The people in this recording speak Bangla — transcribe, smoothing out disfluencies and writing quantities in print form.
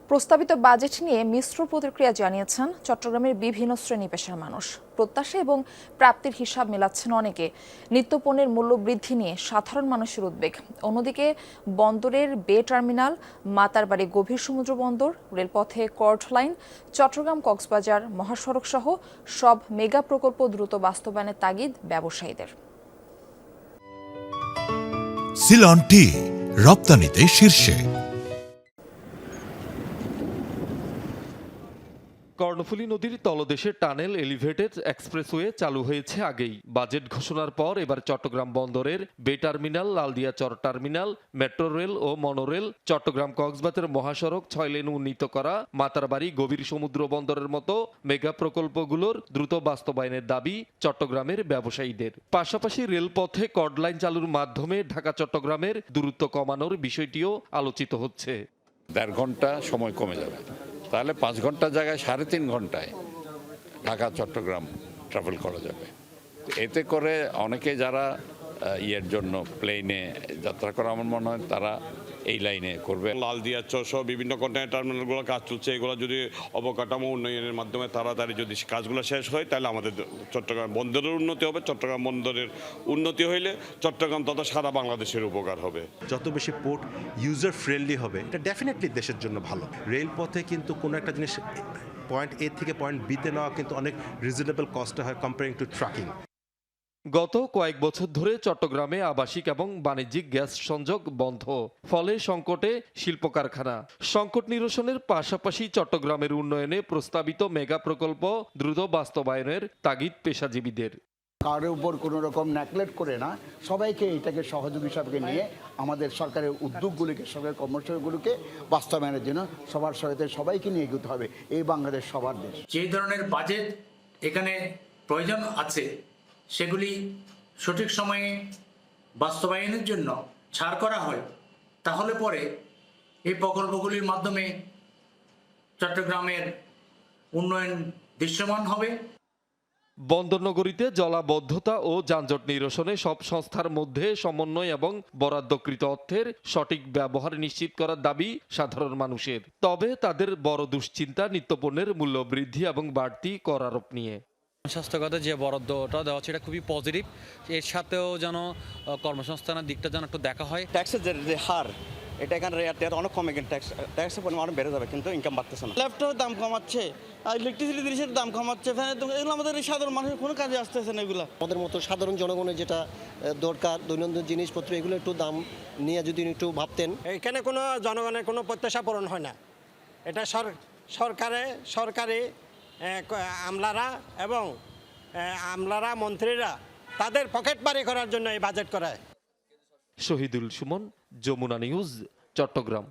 প্রস্তাবিত বাজেট নিয়ে মিশ্র প্রতিক্রিয়া জানিয়েছেন চট্টগ্রামের বিভিন্ন শ্রেণী পেশার মানুষ। প্রত্যাশা এবং প্রাপ্তির হিসাব মেলাচ্ছেন অনেকে। নিত্যপণ্যের মূল্য বৃদ্ধি নিয়ে সাধারণ মানুষের উদ্বেগ। অন্যদিকে বন্দরের বে টার্মিনাল, মাতারবাড়ি গভীর সমুদ্র বন্দর, রেলপথে কর্ড লাইন, চট্টগ্রাম কক্সবাজার মহাসড়ক সহ সব মেগা প্রকল্প দ্রুত বাস্তবায়নের তাগিদ ব্যবসায়ীদের। সিলন টি রপ্তানিতে শীর্ষে। কর্ণফুলী নদীর তলদেশে টানেল এলিভেটেড এক্সপ্রেসওয়ে চালু হয়েছে আগেই। বাজেট ঘোষণার পর এবার চট্টগ্রাম বন্দরের বে টার্মিনাল, লালদিয়াচর টার্মিনাল, মেট্রো রেল ও মনোরেল, চট্টগ্রাম কক্সবাজার মহাসড়ক 6 লেন উন্নীত করা, মাতারবাড়ি গভীর সমুদ্র বন্দরের মতো মেগা প্রকল্পগুলোর দ্রুত বাস্তবায়নের দাবি চট্টগ্রামের ব্যবসায়ীদের। পাশাপাশি রেলপথে কর্ড লাইন চালুর মাধ্যমে ঢাকা চট্টগ্রামের দূরত্ব কমানোর বিষয়টিও আলোচিত হচ্ছে। 1.5 ঘন্টা সময় কমে যাবে, তাহলে 5 ঘন্টার জায়গায় 3.5 ঘন্টায় ঢাকা চট্টগ্রাম ট্রাভেল করা যাবে। এতে করে অনেকে যারা ইয়ের জন্য প্লেনে যাত্রা করে আমার মনে হয় তারা এই লাইনে করবে। লালদিয়াচর সহ বিভিন্ন কন্টেইনার টার্মিনালগুলো কাজ চলছে, এগুলো যদি অবকাঠামো উন্নয়নের মাধ্যমে তাড়াতাড়ি যদি কাজগুলো শেষ হয় তাহলে আমাদের চট্টগ্রাম বন্দরের উন্নতি হবে। চট্টগ্রাম বন্দরের উন্নতি হইলে চট্টগ্রাম তথা সারা বাংলাদেশের উপকার হবে। যত বেশি পোর্ট ইউজার ফ্রেন্ডলি হবে, এটা ডেফিনেটলি দেশের জন্য ভালো। রেলপথে কিন্তু কোনো একটা জিনিস পয়েন্ট এ থেকে পয়েন্ট বিতে নেওয়া কিন্তু অনেক রিজনেবল কস্টে হয় কম্পেয়ারিং টু ট্রাকিং। গত কয়েক বছর ধরে চট্টগ্রামে আবাসিক এবং বাণিজ্যিক গ্যাস সংযোগ বন্ধ, ফলে সংকটে শিল্প কারখানা। সংকট নিরসনের পাশাপাশি চট্টগ্রামের উন্নয়নে প্রস্তাবিত মেগা প্রকল্প দ্রুত বাস্তবায়নের তাগিদ পেশাজীবীদের। কারোর উপর কোনো রকম নেগলেক্ট করে না, সবাইকে এটাকে সহযোগী হিসাবে নিয়ে আমাদের সরকারের উদ্যোগগুলিকে, সরকারের কর্মসূচিগুলোকে বাস্তবায়নের জন্য সবার সহায়তায় সবাইকে নিয়ে এগোতে হবে। এই বাংলাদেশ সবার দেশ। যে ধরনের বাজেট এখানে প্রয়োজন আছে সেগুলি সঠিক সময়ে বাস্তবায়নের জন্য ছাড় করা হয়, তাহলে পরে এই প্রকল্পগুলির মাধ্যমে চট্টগ্রামের উন্নয়ন দৃশ্যমান হবে। বন্দরনগরীতে জলাবদ্ধতা ও যানজট নিরসনে সব সংস্থার মধ্যে সমন্বয় এবং বরাদ্দকৃত অর্থের সঠিক ব্যবহার নিশ্চিত করার দাবি সাধারণ মানুষের। তবে তাদের বড় দুশ্চিন্তা নিত্যপণ্যের মূল্য বৃদ্ধি এবং বাড়তি কর আরোপ নিয়ে। স্বাস্থ্যগত যে বরাদ্দটা দেওয়া হচ্ছে এটা খুবই পজিটিভ। এর সাথেও যেন কর্মসংস্থানের দিকটা যেন একটু দেখা হয়। ট্যাক্সের যে হার, এটা এখানে রেট অনেক কমে, কিন্তু ট্যাক্সের পরিমাণ অনেক বেড়ে যাবে, কিন্তু ইনকাম বাড়তেছে না। ল্যাপটপের দাম কমাচ্ছে, ইলেকট্রিসিটি জিনিসের দাম কমাচ্ছে, এগুলো আমাদের এই সাধারণ মানুষের কোনো কাজে আসতেছে না। এগুলো আমাদের মতো সাধারণ জনগণের যেটা দরকার দৈনন্দিন জিনিসপত্র, এগুলো একটু দাম নিয়ে যদি একটু ভাবতেন। এখানে কোনো জনগণের কোনো প্রত্যাশা পূরণ হয় না। এটা সরকারি আমলারা এবং মন্ত্রীরা তাদের পকেট মারি করার জন্য এই বাজেট করায়। শহীদুল সুমন, যমুনা নিউজ, চট্টগ্রাম।